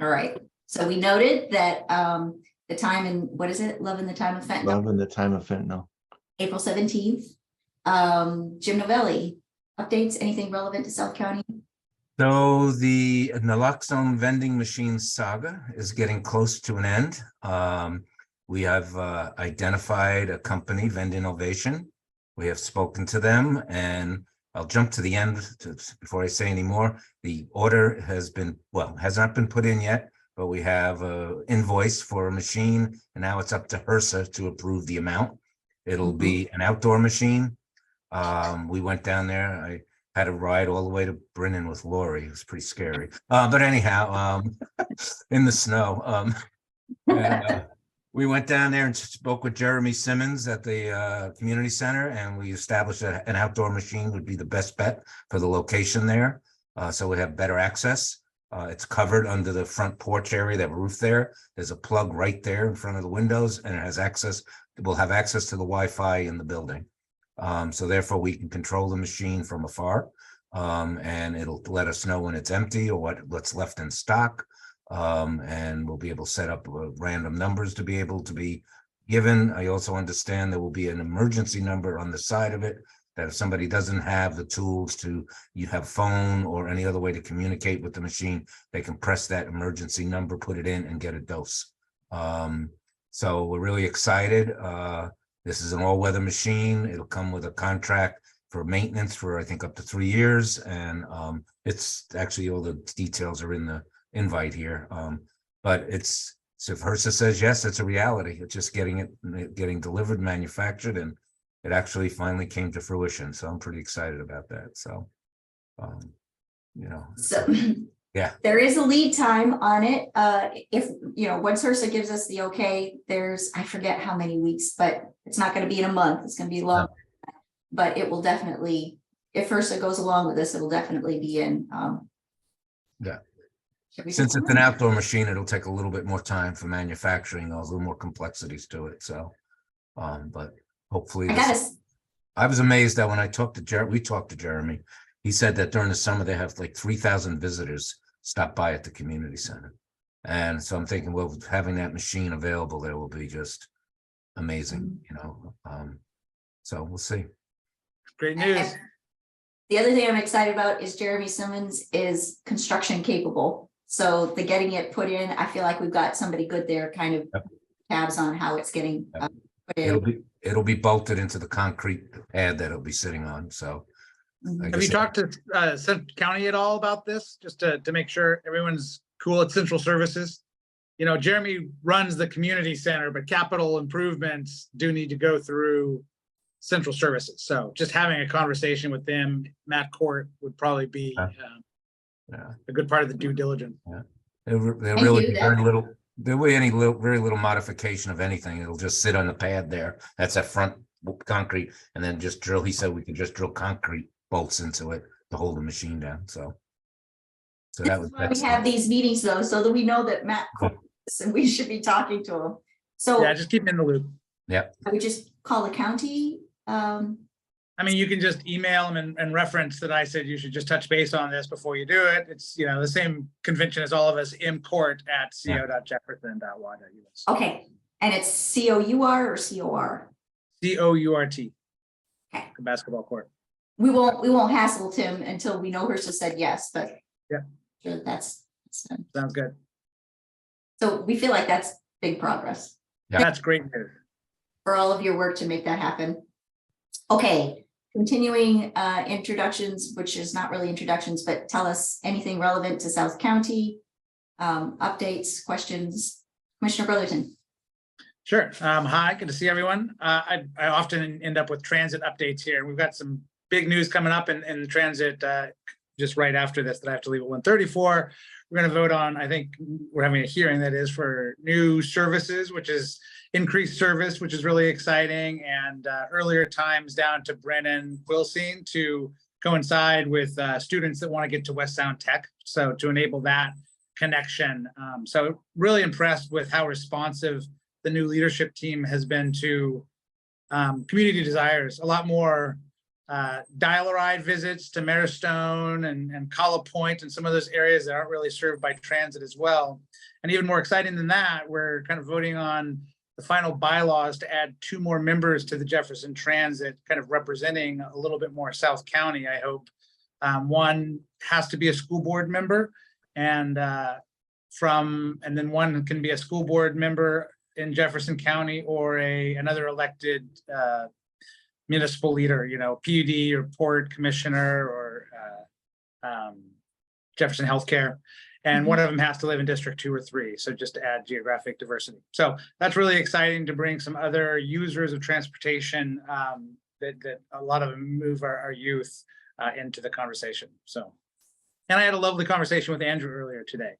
All right. So we noted that the time and what is it? Love in the Time of Fentanyl, Love in the Time of Fentanyl. April 17th. Jim Novelli, updates, anything relevant to South County? So the naloxone vending machine saga is getting close to an end. We have identified a company, Vending Innovation. We have spoken to them, and I'll jump to the end before I say any more. The order has not been put in yet, but we have an invoice for a machine, and now it's up to HRSA to approve the amount. It'll be an outdoor machine. We went down there. I had a ride all the way to Brennan with Lori. It was pretty scary. But anyhow, in the snow. We went down there and spoke with Jeremy Simmons at the community center, and we established that an outdoor machine would be the best bet for the location there. So we have better access. It's covered under the front porch area, that roof there. There's a plug right there in front of the windows, and it has access. We'll have access to the Wi-Fi in the building. So therefore we can control the machine from afar, and it'll let us know when it's empty or what's left in stock. And we'll be able to set up random numbers to be able to be given. I also understand there will be an emergency number on the side of it, that if somebody doesn't have the tools you have phone or any other way to communicate with the machine, they can press that emergency number, put it in, and get a dose. So we're really excited. This is an all-weather machine. It'll come with a contract for maintenance for, I think, up to 3 years. And it's actually, all the details are in the invite here. But so if HRSA says yes, it's a reality. It's just getting delivered, manufactured, and it actually finally came to fruition. So I'm pretty excited about that. So, So yeah, there is a lead time on it. If, once HRSA gives us the okay, I forget how many weeks, but it's not going to be in a month. It's going to be long, but it will definitely, if HRSA goes along with this, it'll definitely be in. Yeah. Since it's an outdoor machine, it'll take a little bit more time for manufacturing. There's a little more complexities to it. So, but hopefully, I was amazed that when we talked to Jeremy, he said that during the summer, they have like 3,000 visitors stop by at the community center. And so I'm thinking, well, having that machine available there will be just amazing, so we'll see. Great news. The other thing I'm excited about is Jeremy Simmons is construction capable. So the getting it put in, I feel like we've got somebody good there, kind of tabs on how it's getting put in. It'll be bolted into the concrete pad that it'll be sitting on. So have you talked to Central County at all about this, just to make sure everyone's cool at Central Services? Jeremy runs the community center, but capital improvements do need to go through Central Services. So just having a conversation with them, Matt Court, would probably be a good part of the due diligence. Yeah, there really be very little. There will be very little modification of anything. It'll just sit on the pad there. That's that front concrete, and then just drill. He said we could just drill concrete bolts into it to hold the machine down. So that's why we have these meetings though, so that we know that Matt Court, and we should be talking to him. So yeah, just keep him in the loop. Yeah, I would just call the county. I mean, you can just email them and reference that I said you should just touch base on this before you do it. It's, the same convention as all of us, import@co.jefferson.wa.us. Okay. And it's COUR or COR? COURT. Okay. The basketball court. We won't hassle Tim until we know HRSA said yes, but yeah, sure, that's sounds good. So we feel like that's big progress. Yeah, that's great news. For all of your work to make that happen. Okay, continuing introductions, which is not really introductions, but tell us anything relevant to South County, updates, questions. Commissioner Brotherton. Sure. Hi, good to see everyone. I often end up with transit updates here. We've got some big news coming up in transit just right after this that I have to leave at 1:30 for. We're going to vote on, I think we're having a hearing that is for new services, which is increased service, which is really exciting, and earlier times down to Brennan Wilson to coincide with students that want to get to West Sound Tech. So to enable that connection. So really impressed with how responsive the new leadership team has been to community desires. A lot more dial-a-ride visits to Maristone and Collar Point and some of those areas that aren't really served by transit as well. And even more exciting than that, we're kind of voting on the final bylaws to add 2 more members to the Jefferson Transit, kind of representing a little bit more South County, I hope. One has to be a school board member, and then one can be a school board member in Jefferson County or another elected municipal leader, you know, PUD or port commissioner or Jefferson Healthcare. And one of them has to live in District 2 or 3. So just to add geographic diversity. So that's really exciting to bring some other users of transportation that a lot of them move our youth into the conversation. So, and I had a lovely conversation with Andrew earlier today.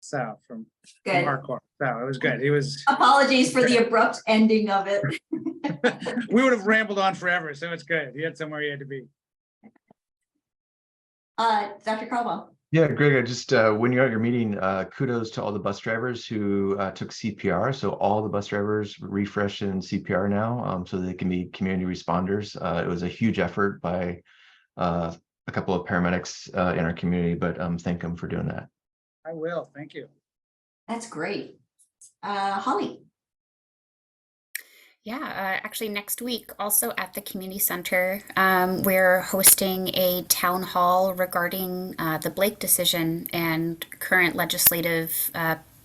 So from Hardcore. So it was good. He was. Apologies for the abrupt ending of it. We would have rambled on forever. So it's good. He had somewhere he had to be. Dr. Caldwell. Yeah, Greg, I just when you're at your meeting, kudos to all the bus drivers who took CPR. So all the bus drivers refreshed in CPR now, so they can be community responders. It was a huge effort by a couple of paramedics in our community, but thank them for doing that. I will. Thank you. That's great. Holly. Yeah, actually next week, also at the community center, we're hosting a town hall regarding the Blake decision and current legislative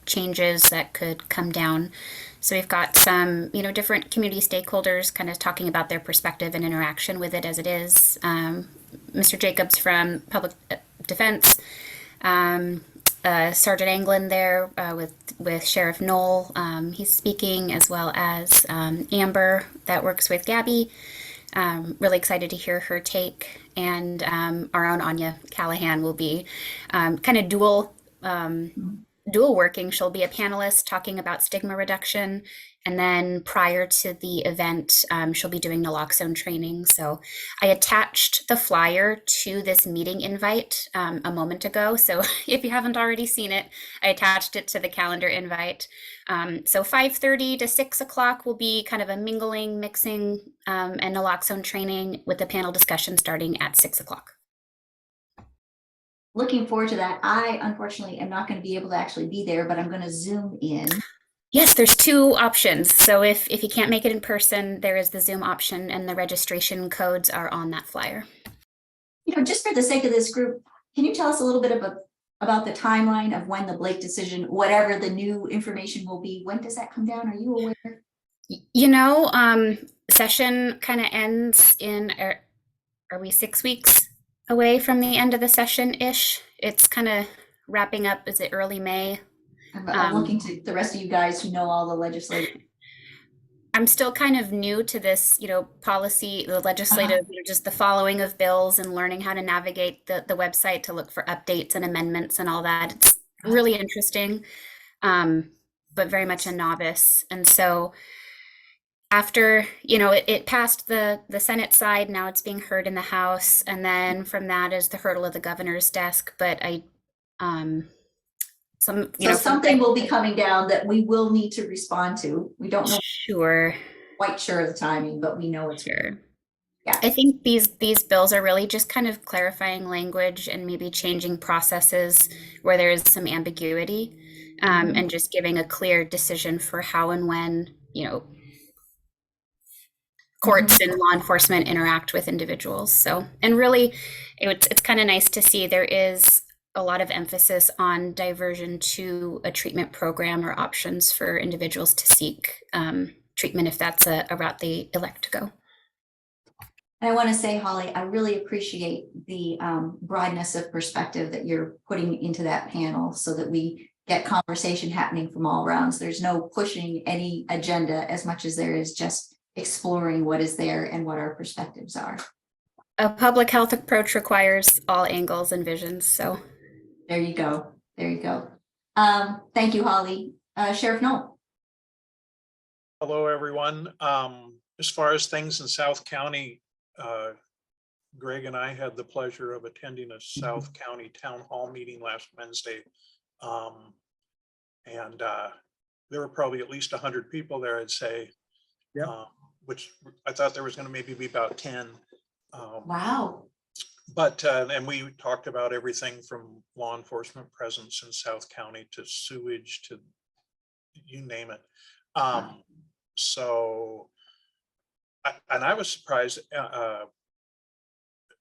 changes that could come down. So we've got some, different community stakeholders kind of talking about their perspective and interaction with it as it is. Mr. Jacobs from Public Defense, Sergeant Anglin there with Sheriff Knoll. He's speaking, as well as Amber that works with Gabby. Really excited to hear her take. And our own Anya Callahan will be kind of dual working. She'll be a panelist talking about stigma reduction. And then prior to the event, she'll be doing naloxone training. So I attached the flyer to this meeting invite a moment ago. So if you haven't already seen it, I attached it to the calendar invite. So 5:30 to 6 o'clock will be kind of a mixing, and naloxone training with the panel discussion starting at 6 o'clock. Looking forward to that. I unfortunately am not going to be able to actually be there, but I'm going to Zoom in. Yes, there's 2 options. So if you can't make it in person, there is the Zoom option, and the registration codes are on that flyer. Just for the sake of this group, can you tell us a little bit about the timeline of when the Blake decision, whatever the new information will be? When does that come down? Are you aware? Session kind of ends in, are we 6 weeks away from the end of the session-ish? It's kind of wrapping up. Is it early May? I'm looking to the rest of you guys who know all the legislative. I'm still kind of new to this, policy, the legislative, just the following of bills and learning how to navigate the website to look for updates and amendments and all that. It's really interesting, but very much a novice. And so after, it passed the Senate side, now it's being heard in the House. And then from that is the hurdle of the governor's desk. But something will be coming down that we will need to respond to. We don't know quite sure of the timing, but we know it's sure. Yeah. I think these bills are really just kind of clarifying language and maybe changing processes where there is some ambiguity, and just giving a clear decision for how and when, courts and law enforcement interact with individuals. So, and really, it's kind of nice to see there is a lot of emphasis on diversion to a treatment program or options for individuals to seek treatment if that's a route they elect to go. And I want to say, Holly, I really appreciate the broadness of perspective that you're putting into that panel so that we get conversation happening from all rounds. There's no pushing any agenda as much as there is just exploring what is there and what our perspectives are. A public health approach requires all angles and visions, so. There you go. There you go. Thank you, Holly. Sheriff Knoll. Hello, everyone. As far as things in South County, Greg and I had the pleasure of attending a South County town hall meeting last Wednesday. And there were probably at least 100 people there, I'd say, yeah. Which I thought there was going to maybe be about 10. Wow. But, and we talked about everything from law enforcement presence in South County to sewage to you name it. So, and I was surprised,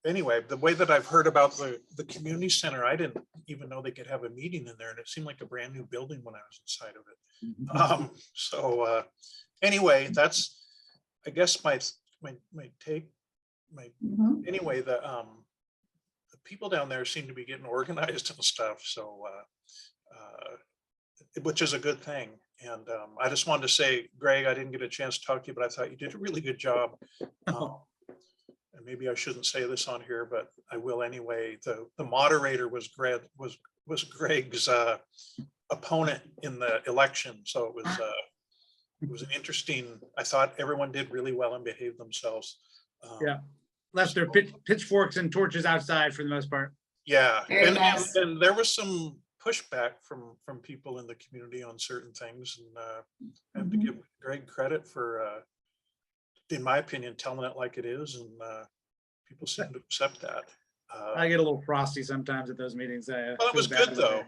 anyway, the way that I've heard about the community center, I didn't even know they could have a meeting in there, and it seemed like a brand new building when I was inside of it. So anyway, that's, I guess my take, Mhm. anyway, the people down there seem to be getting organized and stuff, so which is a good thing. And I just wanted to say, Greg, I didn't get a chance to talk to you, but I thought you did a really good job. And maybe I shouldn't say this on here, but I will anyway. The moderator was Greg's opponent in the election, so it was an interesting. I thought everyone did really well and behaved themselves. Yeah. Left their pitchforks and torches outside for the most part. Yeah, Very and, nice. and there was some pushback from people in the community on certain things, and I have to give Greg credit for, in my opinion, telling it like it is, and people seem to accept that. I get a little frosty sometimes at those meetings. Well, it was good though.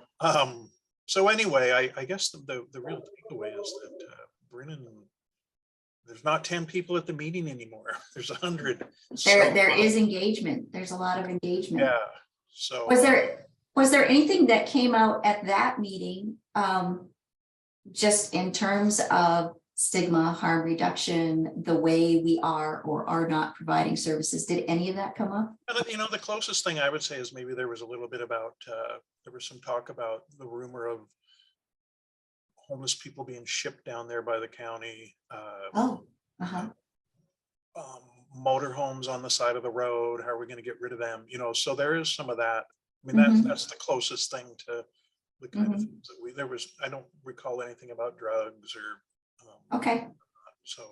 So anyway, I guess the real takeaway is that Brennan, there's not 10 people at the meeting anymore. There's 100. There is engagement. There's a lot of engagement. Yeah. So Was there anything that came out at that meeting, just in terms of stigma, harm reduction, the way we are or are not providing services? Did any of that come up? you know, the closest thing I would say is maybe there was a little bit about, there was some talk about the rumor of homeless people being shipped down there by the county. Motorhomes on the side of the road. How are we going to get rid of them? You know, so there is some of that. I mean, that's the closest thing to the kind of things that there was. I don't recall anything about drugs or. Okay. So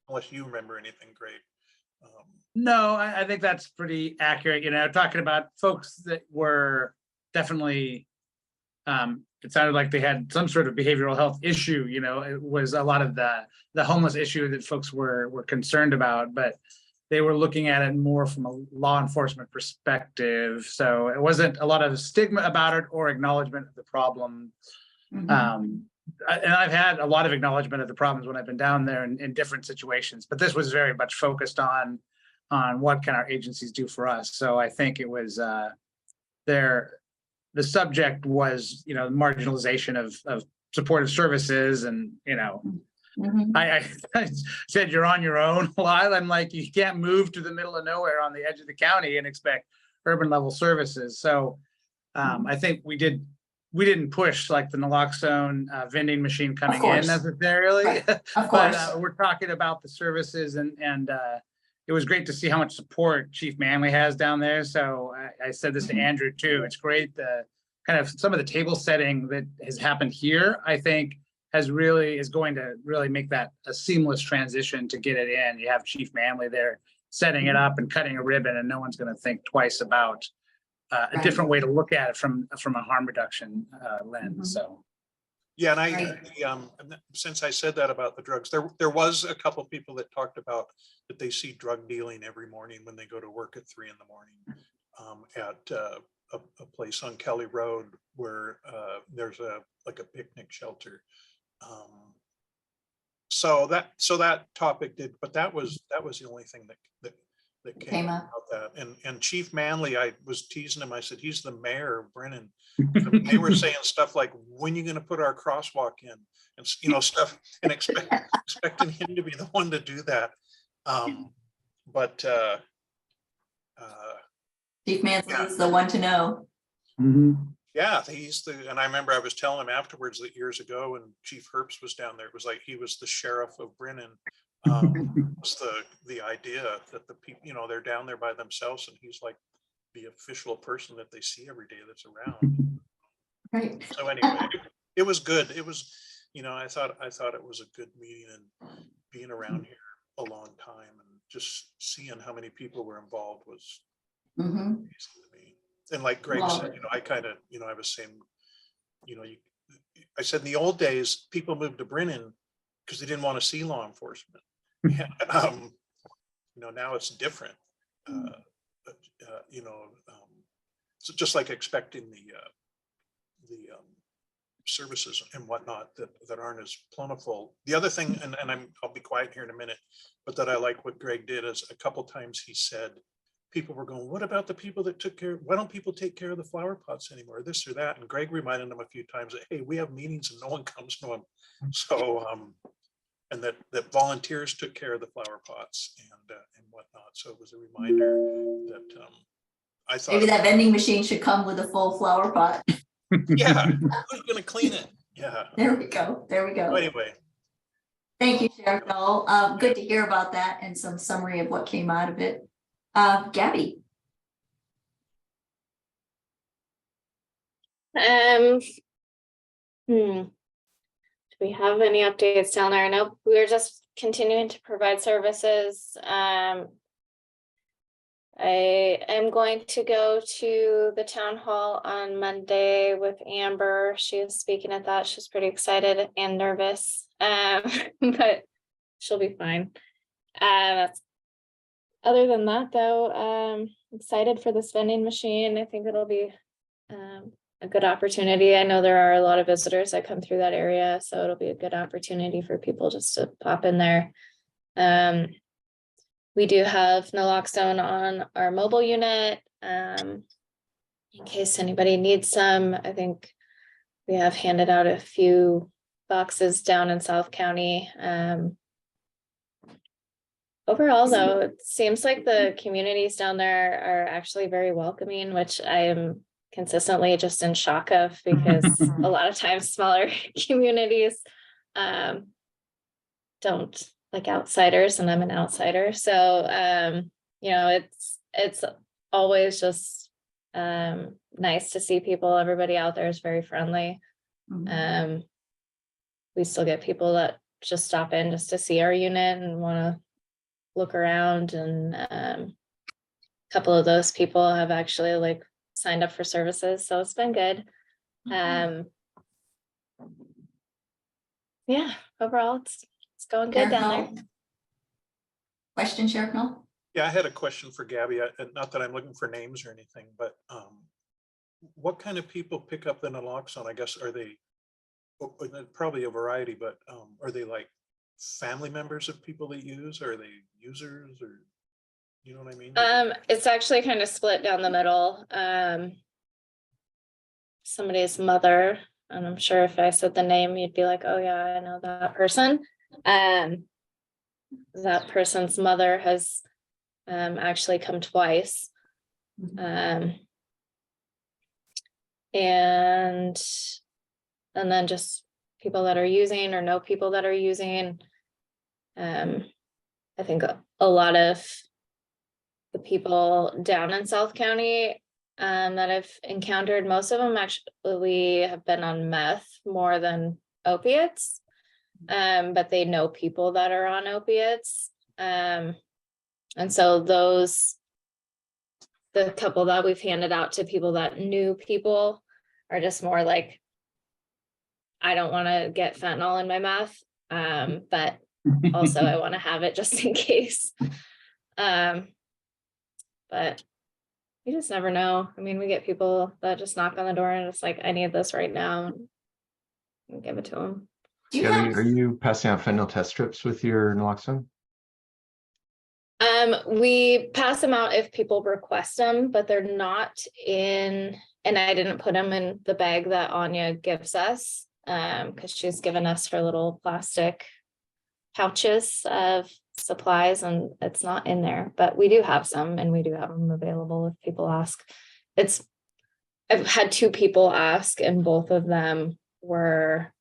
unless you remember anything, great. No, I think that's pretty accurate. You know, talking about folks that were definitely, it sounded like they had some sort of behavioral health issue. You know, it was a lot of the homeless issue that folks were concerned about, but they were looking at it more from a law enforcement perspective. So it wasn't a lot of stigma about it or acknowledgement of the problem. And I've had a lot of acknowledgement of the problems when I've been down there in different situations, but this was very much focused on what can our agencies do for us. So I think it was the subject was, you know, marginalization of supportive services, and, you know, I said you're on your own a lot. I'm like, you can't move to the middle of nowhere on the edge of the county and expect urban level services. So I think we didn't push like the naloxone vending machine coming in necessarily, Right. Of but course. we're talking about the services, and it was great to see how much support Chief Manley has down there. So I said this to Andrew too. It's great, the kind of some of the table setting that has happened here, I think is going to really make that a seamless transition to get it in. You have Chief Manley there setting it up and cutting a ribbon, and no one's going to think twice about a different way to look at it from a harm reduction lens. So. Yeah, and I since I said that about the drugs, there was a couple of people that talked about that they see drug dealing every morning when they go to work at 3 a.m. At a place on Kelly Road where there's a picnic shelter. So that topic did, but that was the only thing that came up about that. And Chief Manley, I was teasing him. I said, he's the mayor of Brennan. They were saying stuff like, when are you going to put our crosswalk in, and, you know, stuff, and expecting him to be the one to do that. But Chief Manley is the one to know. yeah, and I remember I was telling him afterwards that years ago when Chief Herbst was down there, it was like he was the sheriff of Brennan. Was the idea that the people, you know, they're down there by themselves, and he's like the official person that they see every day that's around. Right. So anyway, it was good. It was, you know, I thought it was a good meeting, and being around here a long time and just seeing how many people were involved was amazing to me. And like Greg said, you know, I kind of, you know, I was saying, you know, I said in the old days, people moved to Brennan because they didn't want to see law enforcement. You know, now it's different. you know, so just like expecting the services and whatnot that aren't as plentiful. The other thing, and I'll be quiet here in a minute, but that I like what Greg did is a couple times he said, people were going, what about the people that took care, why don't people take care of the flower pots anymore, this or that? And Greg reminded them a few times that, hey, we have meetings and no one comes to them. So, and that volunteers took care of the flower pots and whatnot. So it was a reminder that I thought. Maybe that vending machine should come with a full flower pot. Yeah, who's gonna clean it? Yeah. There we go. There we go. Anyway, Thank you, Sheriff Knoll. Good to hear about that and some summary of what came out of it. Gabby. Do we have any updates down there? Nope, we're just continuing to provide services. I am going to go to the town hall on Monday with Amber. She is speaking at that. She's pretty excited and nervous, but she'll be fine. Other than that, though, excited for this vending machine. I think it'll be a good opportunity. I know there are a lot of visitors that come through that area, so it'll be a good opportunity for people just to pop in there. We do have naloxone on our mobile unit, in case anybody needs some. I think we have handed out a few boxes down in South County. Overall, though, it seems like the communities down there are actually very welcoming, which I am consistently just in shock of, because a lot of times smaller communities don't like outsiders, and I'm an outsider. So, you know, it's always just nice to see people. Everybody out there is very friendly. We still get people that just stop in just to see our unit and want to look around, and a couple of those people have actually like signed up for services, so it's been good. Yeah, overall it's going good down there. Question, Sheriff Knoll? yeah, I had a question for Gabby. Not that I'm looking for names or anything, but what kind of people pick up the naloxone? I guess, are they probably a variety, but are they like family members of people that use? Or are they users, or you know what I mean? It's actually kind of split down the middle. Somebody's mother, and I'm sure if I said the name, you'd be like, oh yeah, I know that person. That person's mother has actually come twice. And then just people that are using or know people that are using. I think a lot of the people down in South County that I've encountered, most of them actually have been on meth more than opiates, but they know people that are on opiates. And so the couple that we've handed out to people that knew people are just more like, I don't want to get fentanyl in my mouth, but also I want to have it just in case. But you just never know. I mean, we get people that just knock on the door and it's like, I need this right now, and give it to them. Are you passing out fentanyl test strips with your naloxone? We pass them out if people request them, but they're not in, and I didn't put them in the bag that Anya gives us, because she's given us her little plastic pouches of supplies, and it's not in there, but we do have some, and we do have them available if people ask. I've had 2 people ask, and both of them were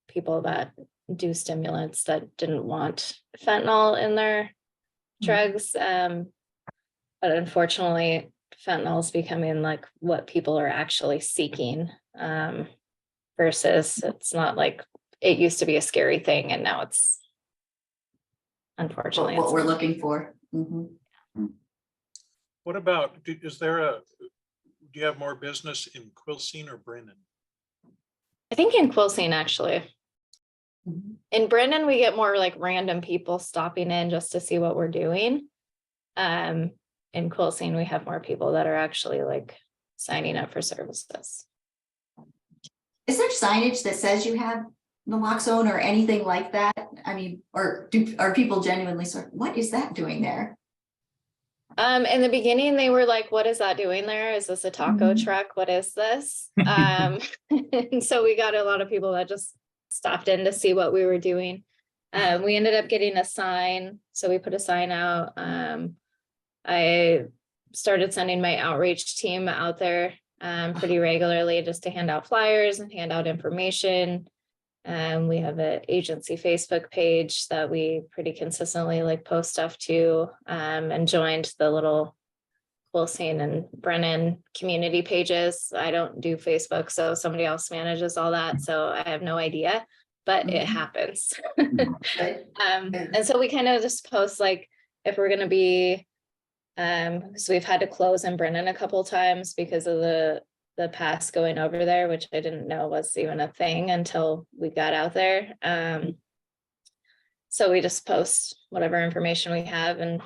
people that do stimulants that didn't want fentanyl in their drugs. But unfortunately, fentanyl is becoming like what people are actually seeking, versus it's not like it used to be a scary thing, and now it's unfortunately What we're looking for. What about, do you have more business in Quilcene or Brennan? I think in Quilcene, actually. In Brennan, we get more like random people stopping in just to see what we're doing. In in Quilcene, we have more people that are actually like signing up for services. Is there signage that says you have naloxone or anything like that? I mean, or are people genuinely sort of, what is that doing there? In the beginning, they were like, what is that doing there? Is this a taco truck? What is this? And so we got a lot of people that just stopped in to see what we were doing. We ended up getting a sign. So we put a sign out. I started sending my outreach team out there pretty regularly just to hand out flyers and hand out information. We have an agency Facebook page that we pretty consistently like post stuff to, and joined the little Quilcene and Brennan community pages. I don't do Facebook, so somebody else manages all that. So I have no idea, but it happens. Good. And so we kind of just post like, if we're going to be, so we've had to close in Brennan a couple times because of the pass going over there, which I didn't know was even a thing until we got out there. So we just post whatever information we have, and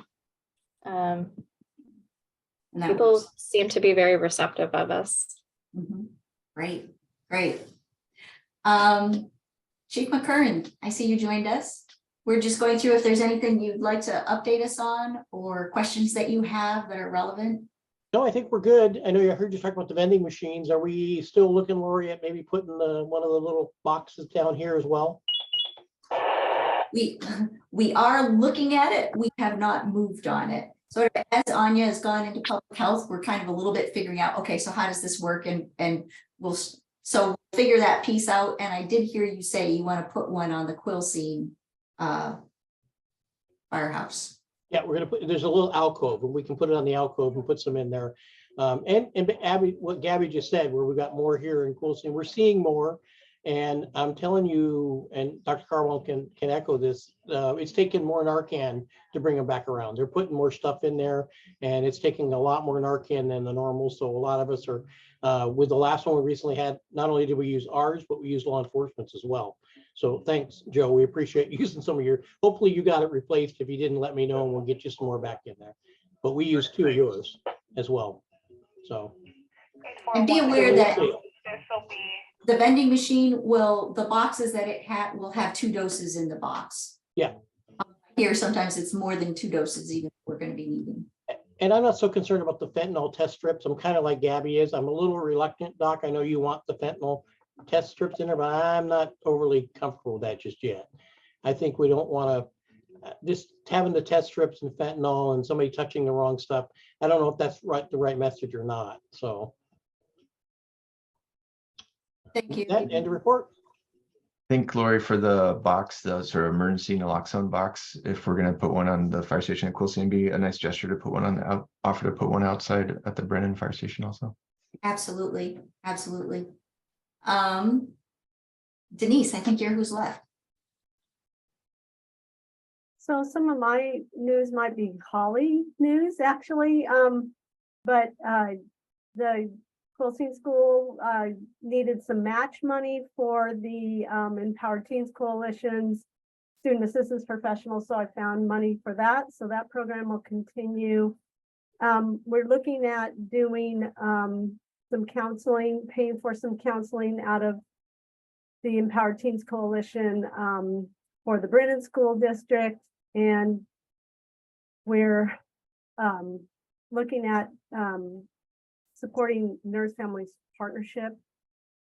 And that people works. seem to be very receptive of us. Great, great. Chief McCurran, I see you joined us. We're just going through if there's anything you'd like to update us on or questions that you have that are relevant. No, I think we're good. I know I heard you talk about the vending machines. Are we still looking, Lori, at maybe putting one of the little boxes down here as well? We are looking at it. We have not moved on it. So as Anya has gone into public health, we're kind of a little bit figuring out, okay, so how does this work? And we'll figure that piece out. And I did hear you say you want to put one on the Quilcene firehouse. Yeah, we're gonna put, there's a little alcove and we can put it on the alcove and put some in there. And Abby, what Gabby just said, where we got more here in Quilcene, we're seeing more. And I'm telling you, and Dr. Carwell can echo this, it's taken more Narcan to bring them back around. They're putting more stuff in there and it's taking a lot more Narcan than the normal. So a lot of us are, with the last one we recently had, not only did we use ours, but we used law enforcement's as well. So thanks, Joe. We appreciate using some of your, hopefully you got it replaced. If you didn't, let me know and we'll get you some more back in there. But we used 2 of yours as well. So. And be aware that the vending machine the boxes that it will have 2 doses in the box. Yeah. Here, sometimes it's more than 2 doses, even if we're going to be needing. And I'm not so concerned about the fentanyl test strips. I'm kind of like Gabby is. I'm a little reluctant, Doc. I know you want the fentanyl test strips in there, but I'm not overly comfortable with that just yet. I think we don't want to just having the test strips and fentanyl and somebody touching the wrong stuff. I don't know if that's the right message or not. So. Thank you. That end of report. I think, Lori, for the box, the sort of emergency naloxone box, if we're going to put one on the fire station at Quilcene, be a nice gesture to put one on the offer to put one outside at the Brennan fire station also. Absolutely, absolutely. Denise, I think you're who's left. So some of my news might be Holly news, actually. But the Quilcene School needed some match money for the Empowered Teens Coalition's Student Assistance Professionals. So I found money for that. So that program will continue. We're looking at doing some counseling, paying for some counseling out of the Empowered Teens Coalition for the Brennan School District. And we're looking at supporting Nurse Families Partnership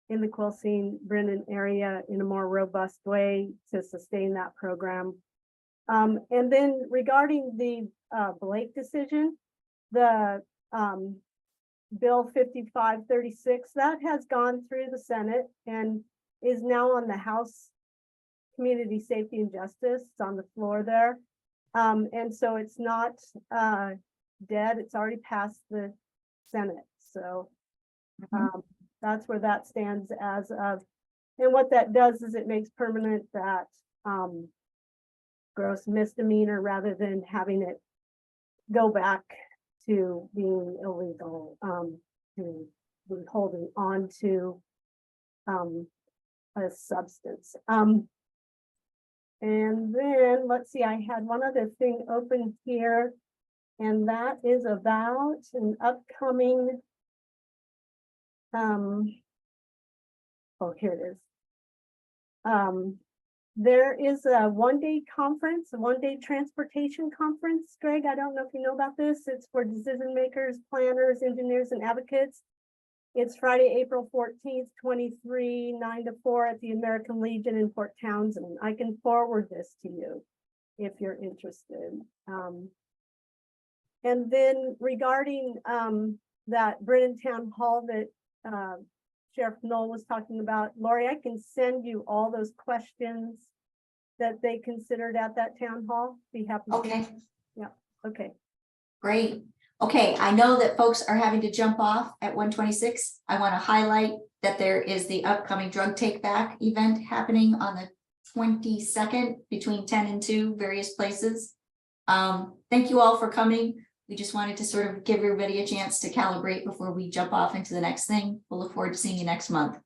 in the Quilcene Brennan area in a more robust way to sustain that program. And then regarding the Blake decision, the Bill 5536, that has gone through the Senate and is now on the House Community Safety and Justice. It's on the floor there. And so it's not dead. It's already passed the Senate. So that's where that stands as of, and what that does is it makes permanent that gross misdemeanor rather than having it go back to being illegal, to holding on to a substance. And then let's see, I had one other thing open here. And that is about an upcoming, oh, here it is. There is a one-day conference, a one-day transportation conference. Greg, I don't know if you know about this. It's for decision makers, planners, engineers, and advocates. It's Friday, April 14th, 23, 9 to 4 at the American Legion in Port Townsend. I can forward this to you if you're interested. And then regarding that Brennan Town Hall that Sheriff Knoll was talking about, Lori, I can send you all those questions that they considered at that town hall. Be happy to. Okay, Yeah, okay. great. Okay, I know that folks are having to jump off at 1:26. I want to highlight that there is the upcoming drug take back event happening on the 22nd between 10 and 2, various places. Thank you all for coming. We just wanted to sort of give everybody a chance to calibrate before we jump off into the next thing. We'll look forward to seeing you next month.